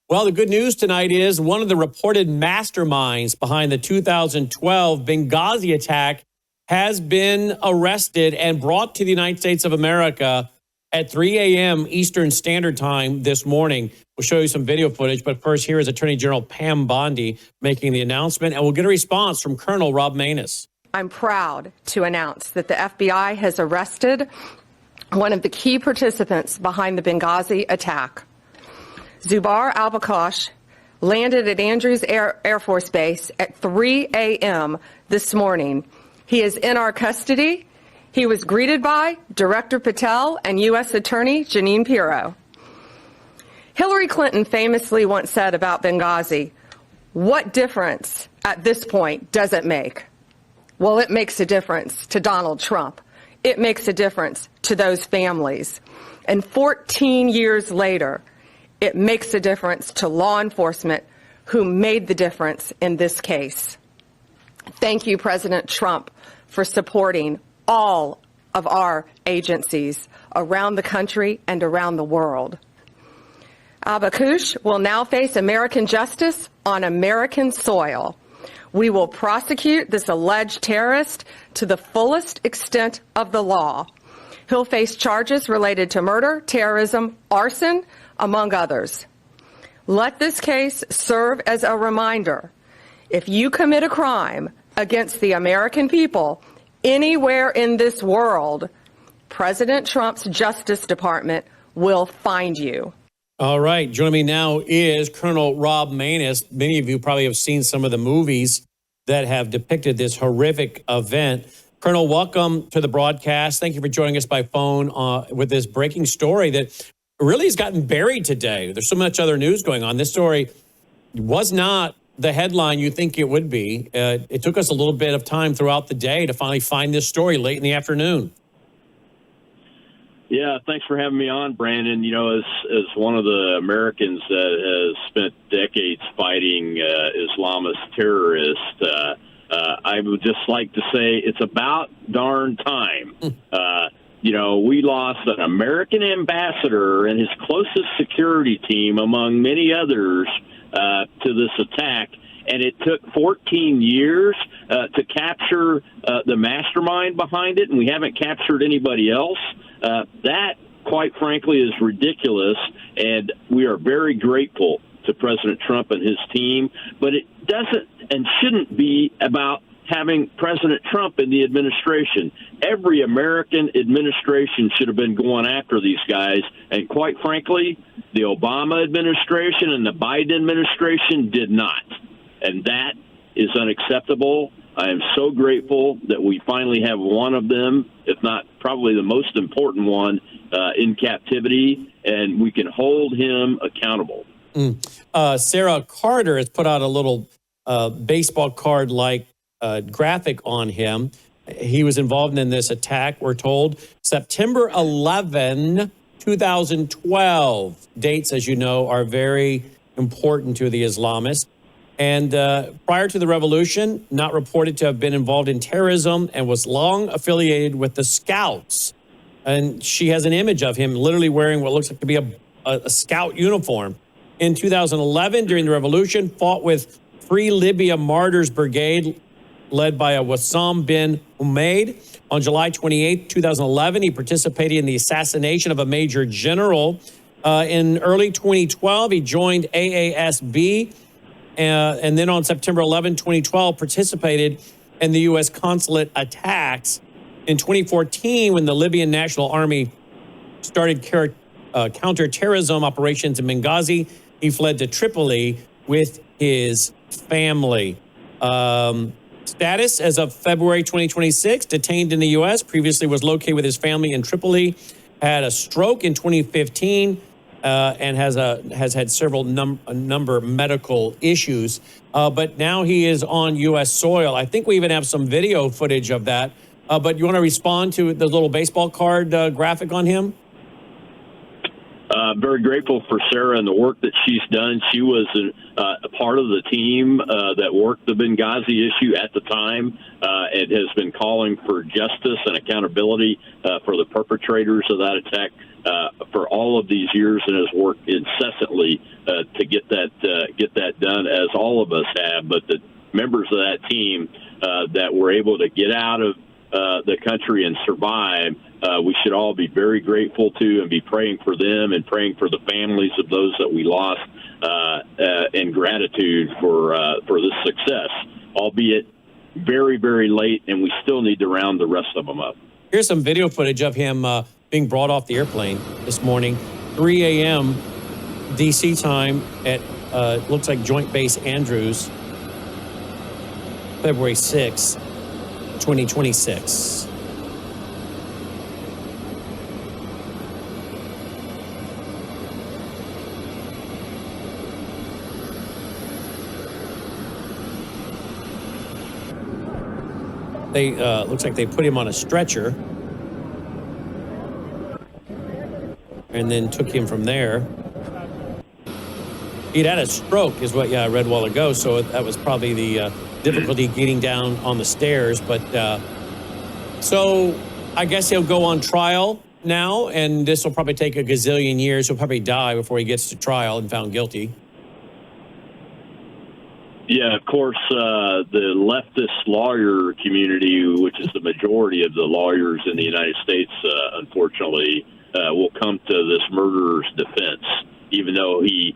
Well, the good news tonight is one of the reported masterminds behind the 2012 Benghazi attack has been arrested and brought to the United States of America at 3 a.m. Eastern Standard Time this morning. We'll show you some video footage, but first, here is Attorney General Pam Bondi making the announcement, and we'll get a response from Colonel Rob Maness. I'm proud to announce that the FBI has arrested one of the key participants behind the Benghazi attack. Zubair al-Bakhash landed at Andrews Air Force Base at 3 a.m. this morning. He is in our custody. He was greeted by Director Patel and U.S. Attorney Jeanine Pirro. Hillary Clinton famously once said about Benghazi, "What difference at this point does it make?" Well, it makes a difference to Donald Trump. It makes a difference to those families. And 14 years later, it makes a difference to law enforcement who made the difference in this case. Thank you, President Trump, for supporting all of our agencies around the country and around the world. Al-Bakhash will now face American justice on American soil. We will prosecute this alleged terrorist to the fullest extent of the law. He'll face charges related to murder, terrorism, arson, among others. Let this case serve as a reminder. If you commit a crime against the American people anywhere in this world, President Trump's Justice Department will find you. All right. Joining me now is Colonel Rob Maness. Many of you probably have seen some of the movies that have depicted this horrific event. Colonel, welcome to the broadcast. Thank you for joining us by phone with this breaking story that really has gotten buried today. There's so much other news going on. This story was not the headline you think it would be. It took us a little bit of time throughout the day to finally find this story late in the afternoon. Yeah, thanks for having me on, Brandon. You know, as one of the Americans that has spent decades fighting Islamist terrorists, I would just like to say it's about darn time. You know, we lost an American ambassador and his closest security team, among many others, to this attack. And it took 14 years to capture the mastermind behind it, and we haven't captured anybody else. That, quite frankly, is ridiculous, and we are very grateful to President Trump and his team. But it doesn't and shouldn't be about having President Trump in the administration. Every American administration should have been going after these guys, and quite frankly, the Obama administration and the Biden administration did not. And that is unacceptable. I am so grateful that we finally have one of them, if not probably the most important one, in captivity, and we can hold him accountable. Sarah Carter has put out a little baseball card-like graphic on him. He was involved in this attack, we're told, September 11, 2012. Dates, as you know, are very important to the Islamists. And prior to the revolution, not reported to have been involved in terrorism and was long affiliated with the Scouts. And she has an image of him literally wearing what looks like to be a Scout uniform. In 2011, during the revolution, fought with Free Libya Martyrs Brigade, led by a Wassam bin Humaid. On July 28, 2011, he participated in the assassination of a major general. In early 2012, he joined AASB. And then on September 11, 2012, participated in the U.S. consulate attacks. In 2014, when the Libyan National Army started counterterrorism operations in Benghazi, he fled to Tripoli with his family. Status as of February 2026, detained in the U.S., previously was located with his family in Tripoli, had a stroke in 2015, and has had several number of medical issues. But now he is on U.S. soil. I think we even have some video footage of that. But you want to respond to the little baseball card graphic on him? Very grateful for Sarah and the work that she's done. She was a part of the team that worked the Benghazi issue at the time and has been calling for justice and accountability for the perpetrators of that attack for all of these years, and has worked incessantly to get that done, as all of us have. But the members of that team that were able to get out of the country and survive, we should all be very grateful to and be praying for them and praying for the families of those that we lost, in gratitude for this success, albeit very, very late, and we still need to round the rest of them up. Here's some video footage of him being brought off the airplane this morning, 3 a.m. D.C. time at looks like Joint Base Andrews, February 6, 2026. They looks like they put him on a stretcher and then took him from there. He'd had a stroke, is what I read a while ago, so that was probably the difficulty getting down on the stairs. But so I guess he'll go on trial now, and this will probably take a gazillion years. He'll probably die before he gets to trial and found guilty. Yeah, of course, the leftist lawyer community, which is the majority of the lawyers in the United States, unfortunately, will come to this murderer's defense, even though he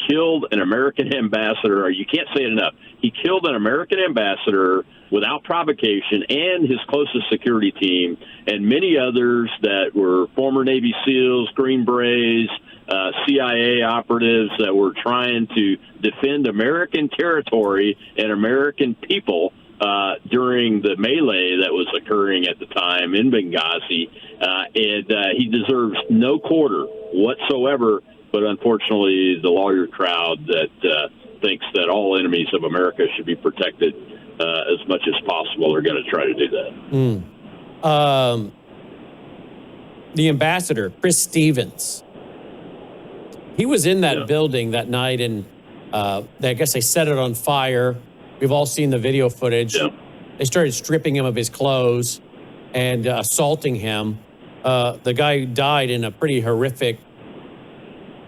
killed an American ambassador. Or you can't say it enough. He killed an American ambassador without provocation, and his closest security team, and many others that were former Navy SEALs, Green Berets, CIA operatives that were trying to defend American territory and American people during the melee that was occurring at the time in Benghazi. And he deserves no quarter whatsoever, but unfortunately the lawyer crowd that thinks that all enemies of America should be protected as much as possible are going to try to do that. The ambassador, Chris Stevens, he was in that building that night, and I guess they set it on fire. We've all seen the video footage. Yeah. They started stripping him of his clothes and assaulting him. The guy died in a pretty horrific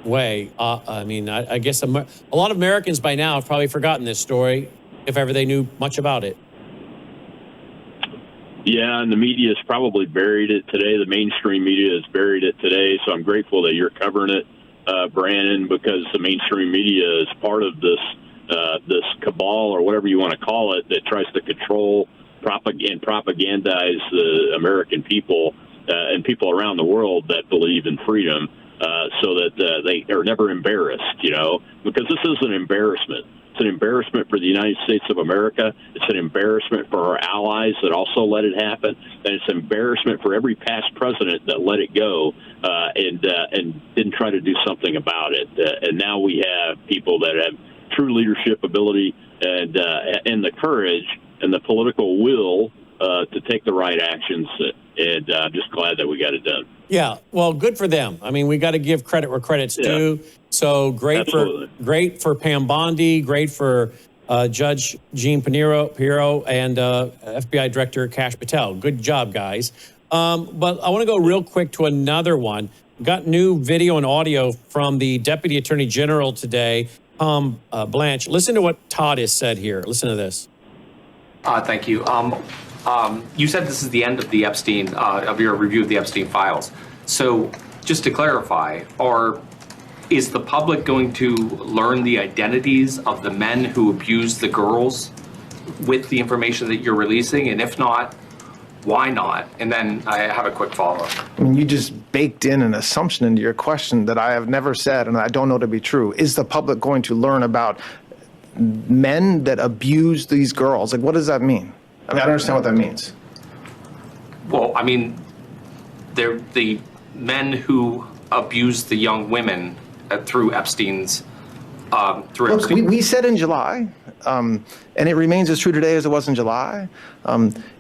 way. I mean, I guess a lot of Americans by now have probably forgotten this story, if ever they knew much about it. Yeah, and the media has probably buried it today. The mainstream media has buried it today, so I'm grateful that you're covering it, Brandon, because the mainstream media is part of this cabal, or whatever you want to call it, that tries to control and propagandize the American people and people around the world that believe in freedom, so that they are never embarrassed, because this is an embarrassment. It's an embarrassment for the United States of America. It's an embarrassment for our allies that also let it happen. And it's an embarrassment for every past president that let it go and didn't try to do something about it. And now we have people that have true leadership ability and the courage and the political will to take the right actions. And I'm just glad that we got it done. Yeah, well, good for them. I mean, we got to give credit where credit's due. So great for Pam Bondi, great for Judge Jean Pirro, and FBI Director Kash Patel. Good job, guys. But I want to go real quick to another one. Got new video and audio from the Deputy Attorney General today, Tom Blanche. Listen to what Todd has said here. Listen to this. Thank you. You said this is the end of the Epstein, of your review of the Epstein files. So just to clarify, is the public going to learn the identities of the men who abused the girls with the information that you're releasing? And if not, why not? And then I have a quick follow-up. I mean, you just baked in an assumption into your question that I have never said and I don't know to be true. Is the public going to learn about men that abuse these girls? Like, what does that mean? I mean, I don't understand what that means. Well, I mean, they're the men who abused the young women through Epstein's. Look, we said in July, and it remains as true today as it was in July.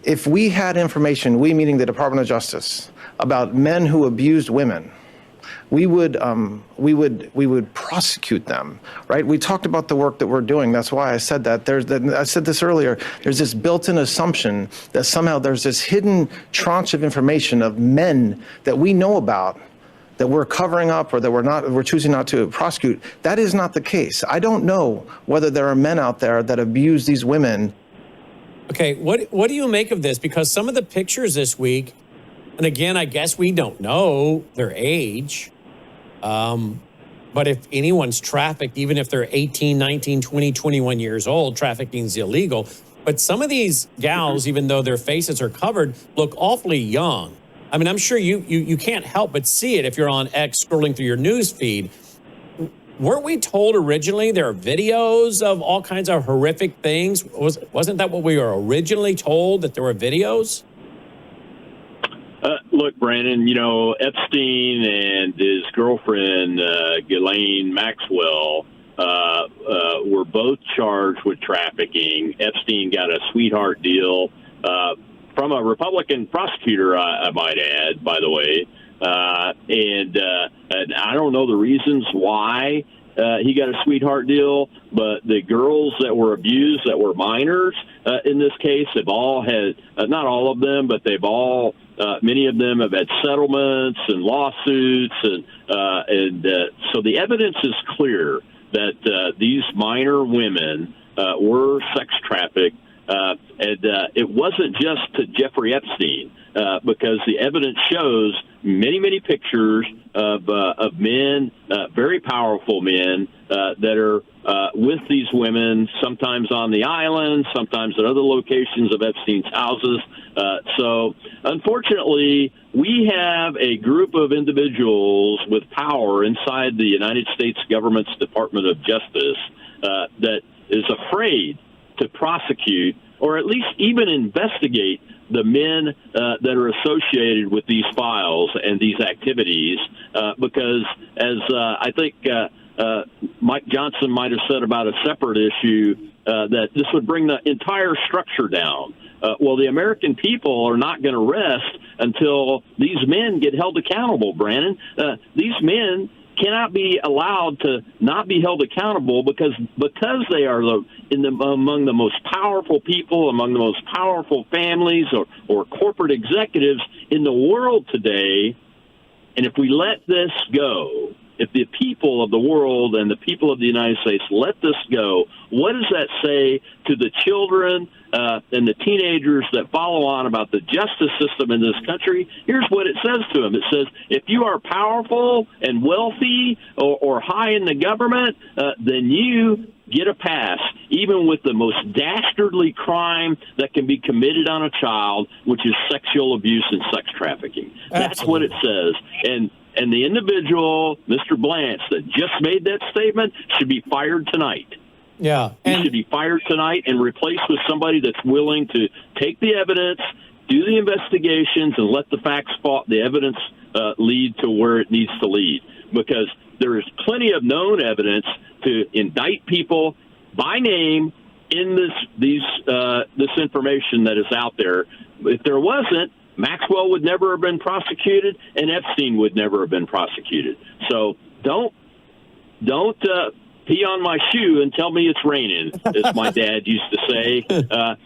If we had information, we meaning the Department of Justice, about men who abused women, we would prosecute them, right? We talked about the work that we're doing. That's why I said that. I said this earlier. There's this built-in assumption that somehow there's this hidden tranche of information of men that we know about that we're covering up or that we're choosing not to prosecute. That is not the case. I don't know whether there are men out there that abuse these women. Okay, what do you make of this? Because some of the pictures this week, and again, I guess we don't know their age, but if anyone's trafficked, even if they're 18, 19, 20, 21 years old, trafficking is illegal. But some of these gals, even though their faces are covered, look awfully young. I mean, I'm sure you can't help but see it if you're on X scrolling through your news feed. Weren't we told originally there are videos of all kinds of horrific things? Wasn't that what we were originally told, that there were videos? Look, Brandon, Epstein and his girlfriend, Ghislaine Maxwell, were both charged with trafficking. Epstein got a sweetheart deal from a Republican prosecutor, I might add, by the way. And I don't know the reasons why he got a sweetheart deal, but the girls that were abused, that were minors in this case, have all had, not all of them, but they've all, many of them have had settlements and lawsuits. And so the evidence is clear that these minor women were sex trafficked. And it wasn't just to Jeffrey Epstein, because the evidence shows many pictures of men, very powerful men, that are with these women, sometimes on the island, sometimes at other locations of Epstein's houses. So, unfortunately, we have a group of individuals with power inside the United States government's Department of Justice that is afraid to prosecute or at least even investigate the men that are associated with these files and these activities, because as I think Mike Johnson might have said about a separate issue, that this would bring the entire structure down. Well, the American people are not going to rest until these men get held accountable, Brandon. These men cannot be allowed to not be held accountable because they are among the most powerful people, among the most powerful families or corporate executives in the world today. And if we let this go, if the people of the world and the people of the United States let this go, what does that say to the children and the teenagers that follow on about the justice system in this country? Here's what it says to them. It says, if you are powerful and wealthy or high in the government, then you get a pass, even with the most dastardly crime that can be committed on a child, which is sexual abuse and sex trafficking. That's what it says. And the individual, Mr. Blanche, that just made that statement should be fired tonight. Yeah. He should be fired tonight and replaced with somebody that's willing to take the evidence, do the investigations, and let the facts, the evidence lead to where it needs to lead. Because there is plenty of known evidence to indict people by name in this information that is out there. If there wasn't, Maxwell would never have been prosecuted, and Epstein would never have been prosecuted. So don't pee on my shoe and tell me it's raining, as my dad used to say,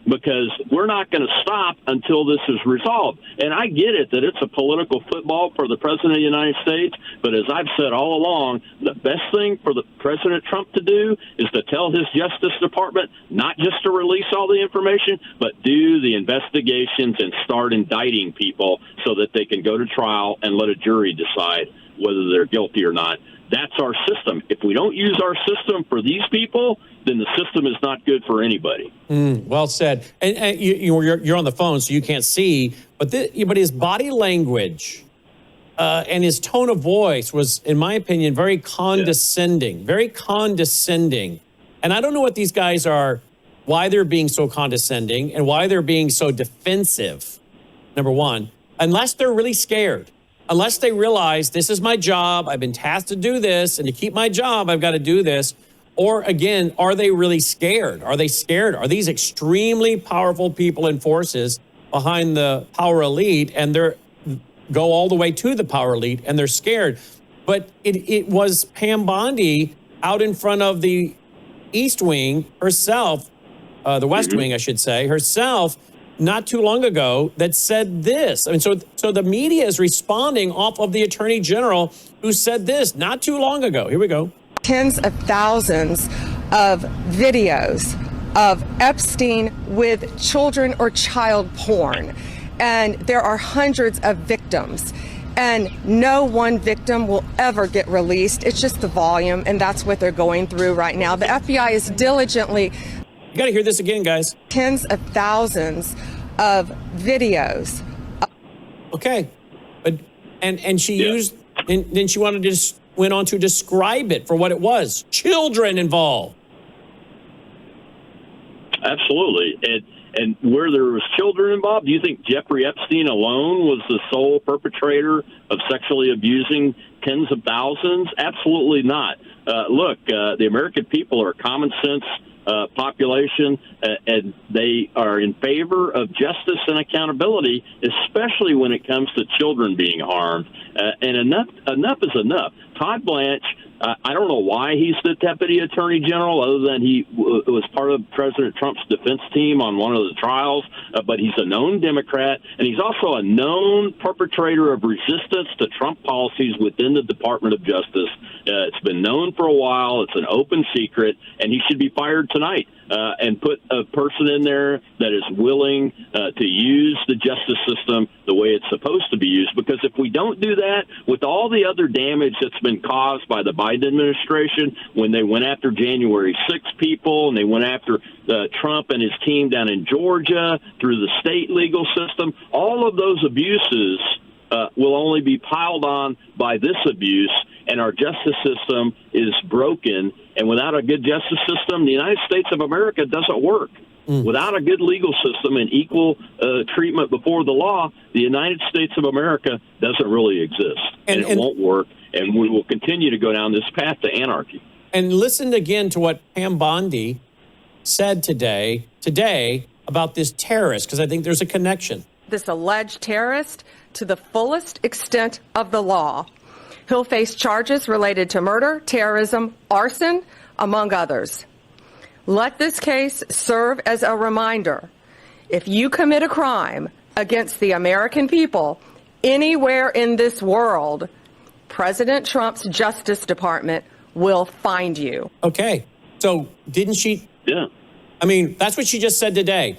because we're not going to stop until this is resolved. And I get it that it's a political football for the President of the United States, but as I've said all along, the best thing for the President Trump to do is to tell his Justice Department not just to release all the information, but do the investigations and start indicting people so that they can go to trial and let a jury decide whether they're guilty or not. That's our system. If we don't use our system for these people, then the system is not good for anybody. Well said. And you're on the phone, so you can't see. But his body language and his tone of voice was, in my opinion, very condescending. Very condescending. And I don't know what these guys are, why they're being so condescending and why they're being so defensive. Number one, unless they're really scared. Unless they realize this is my job, I've been tasked to do this, and to keep my job, I've got to do this. Or again, are they really scared? Are they scared? Are these extremely powerful people and forces behind the power elite, and they're go all the way to the power elite, and they're scared? but it was Pam Bondi out in front of the East Wing herself, the West Wing, I should say, herself, not too long ago, that said this. I mean, so the media is responding off of the Attorney General who said this not too long ago. Here we go. Tens of thousands of videos of Epstein with children or child porn. And there are hundreds of victims. And no one victim will ever get released. It's just the volume, and that's what they're going through right now. The FBI is diligently... You got to hear this again, guys. Tens of thousands of videos. Okay. But and she used, and then she went on to describe it for what it was. Children involved. Absolutely. And where there was children involved, do you think Jeffrey Epstein alone was the sole perpetrator of sexually abusing tens of thousands? Absolutely not. Look, the American people are a common sense population, and they are in favor of justice and accountability, especially when it comes to children being harmed. And enough is enough. Todd Blanche, I don't know why he's the deputy attorney general, other than he was part of President Trump's defense team on one of the trials, but he's a known Democrat, and he's also a known perpetrator of resistance to Trump policies within the Department of Justice. It's been known for a while. It's an open secret, and he should be fired tonight. And put a person in there that is willing to use the justice system the way it's supposed to be used. Because if we don't do that, with all the other damage that's been caused by the Biden administration, when they went after January 6 people and they went after Trump and his team down in Georgia through the state legal system, all of those abuses will only be piled on by this abuse, and our justice system is broken. And without a good justice system, the United States of America doesn't work. Without a good legal system and equal treatment before the law, the United States of America doesn't really exist, and it won't work. And we will continue to go down this path to anarchy. And listen again to what Pam Bondi said today about this terrorist, because I think there's a connection. This alleged terrorist to the fullest extent of the law. He'll face charges related to murder, terrorism, arson, among others. Let this case serve as a reminder. If you commit a crime against the American people anywhere in this world, President Trump's Justice Department will find you. Okay. So didn't she? Yeah. I mean, that's what she just said today.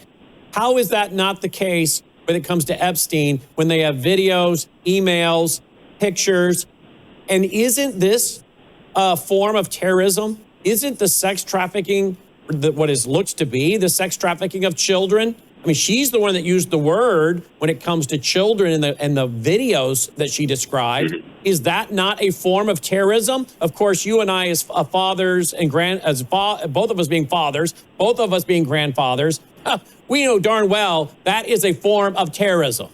How is that not the case when it comes to Epstein, when they have videos, emails, pictures? And isn't this a form of terrorism? Isn't the sex trafficking what it looks to be, the sex trafficking of children? I mean, she's the one that used the word when it comes to children and the videos that she described. Is that not a form of terrorism? Of course, you and I as fathers and both of us being fathers, both of us being grandfathers, we know darn well that is a form of terrorism.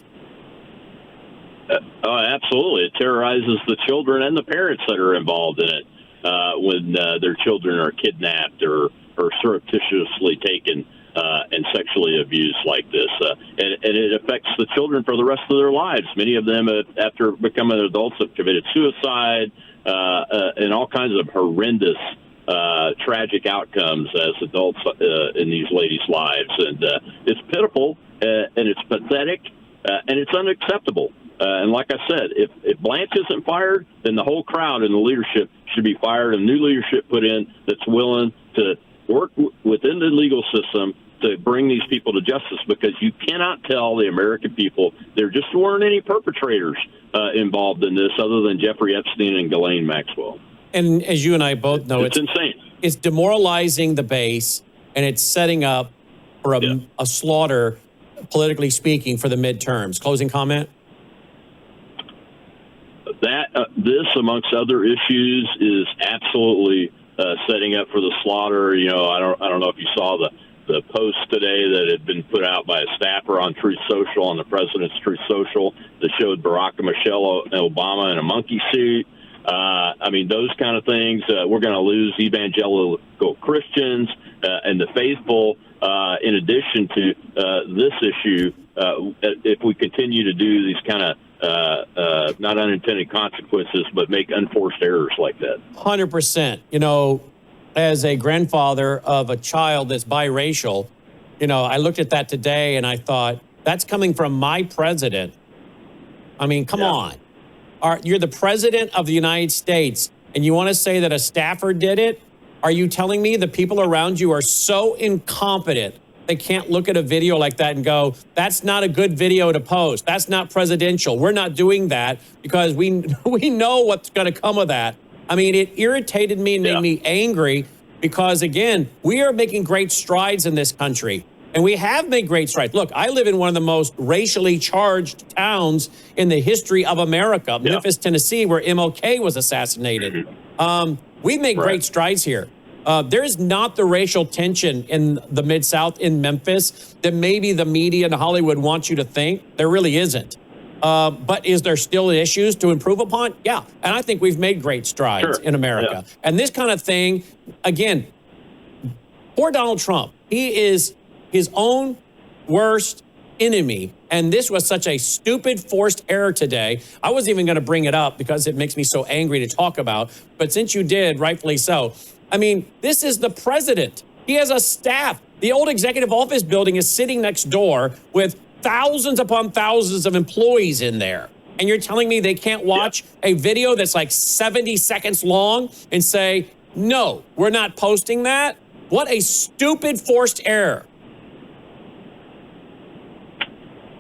Absolutely. It terrorizes the children and the parents that are involved in it when their children are kidnapped or surreptitiously taken and sexually abused like this. And it affects the children for the rest of their lives. Many of them, after becoming adults, have committed suicide and all kinds of horrendous tragic outcomes as adults in these ladies' lives. And it's pitiful, and it's pathetic, and it's unacceptable. And like I said, if Blanche isn't fired, then the whole crowd and the leadership should be fired and new leadership put in that's willing to work within the legal system to bring these people to justice, because you cannot tell the American people there just weren't any perpetrators involved in this other than Jeffrey Epstein and Ghislaine Maxwell. And as you and I both know, it's insane. It's demoralizing the base, and it's setting up for a slaughter, politically speaking, for the midterms. Closing comment? This, amongst other issues, is absolutely setting up for the slaughter. You know, I don't know if you saw the post today that had been put out by a staffer on Truth Social, on the president's Truth Social, that showed Barack and Michelle Obama in a monkey suit. I mean, those kind of things. We're going to lose evangelical Christians and the faithful, in addition to this issue, if we continue to do these kind of not unintended consequences, but make unforced errors like that. 100%. You know, as a grandfather of a child that's biracial, you know, I looked at that today and I thought, that's coming from my president. I mean, come on. You're the president of the United States, and you want to say that a staffer did it? Are you telling me the people around you are so incompetent they can't look at a video like that and go, that's not a good video to post. That's not presidential. We're not doing that because we know what's going to come of that. I mean, it irritated me and made me angry because, again, we are making great strides in this country. And we have made great strides. Look, I live in one of the most racially charged towns in the history of America, Memphis, Tennessee, where MLK was assassinated. We've made great strides here. There is not the racial tension in the Mid-South, in Memphis, that maybe the media and Hollywood want you to think. There really isn't. But is there still issues to improve upon? Yeah. And I think we've made great strides in America. And this kind of thing, again, poor Donald Trump, he is his own worst enemy. And this was such a stupid forced error today. I wasn't even going to bring it up because it makes me so angry to talk about. But since you did, rightfully so. I mean, this is the president. He has a staff. The old executive office building is sitting next door with thousands upon thousands of employees in there. And you're telling me they can't watch a video that's like 70 seconds long and say, no, we're not posting that? What a stupid forced error.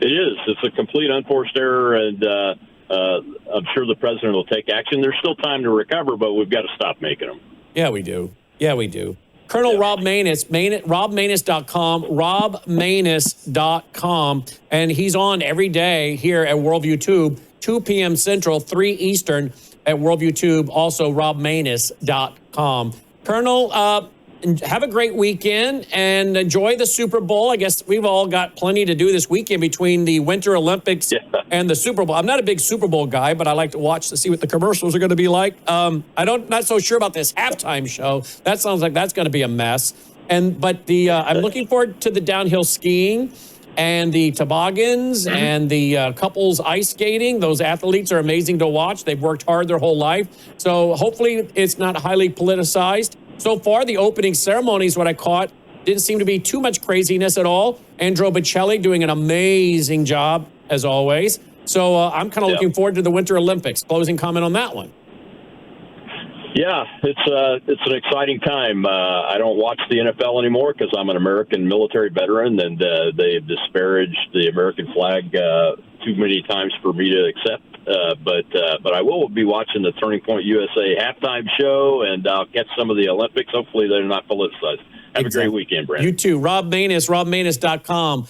It is. It's a complete unforced error, and I'm sure the president will take action. There's still time to recover, but we've got to stop making them. Yeah, we do. Yeah, we do. Colonel Rob Maness, robmaness.com, robmaness.com, and he's on every day here at Worldview Tube, 2 p.m. Central, 3 Eastern at Worldview Tube, also robmaness.com. Colonel, have a great weekend and enjoy the Super Bowl. I guess we've all got plenty to do this weekend between the Winter Olympics and the Super Bowl. I'm not a big Super Bowl guy, but I like to watch to see what the commercials are going to be like. Not so sure about this halftime show. That sounds like that's going to be a mess. But I'm looking forward to the downhill skiing and the toboggans and the couples ice skating. Those athletes are amazing to watch. They've worked hard their whole life. So hopefully it's not highly politicized. So far, the opening ceremonies, what I caught, didn't seem to be too much craziness at all. Andrew Bocelli doing an amazing job, as always. So I'm kind of looking forward to the Winter Olympics. Closing comment on that one. Yeah, it's an exciting time. I don't watch the NFL anymore because I'm an American military veteran, and they've disparaged the American flag too many times for me to accept. But I will be watching the Turning Point USA halftime show, and I'll catch some of the Olympics. Hopefully they're not politicized. Have a great weekend, Brandon. You too. Rob Maness, robmaness.com.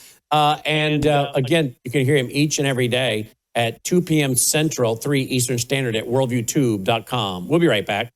Again, you can hear him each and every day at 2 p.m. Central, 3 Eastern Standard at worldviewtube.com. We'll be right back.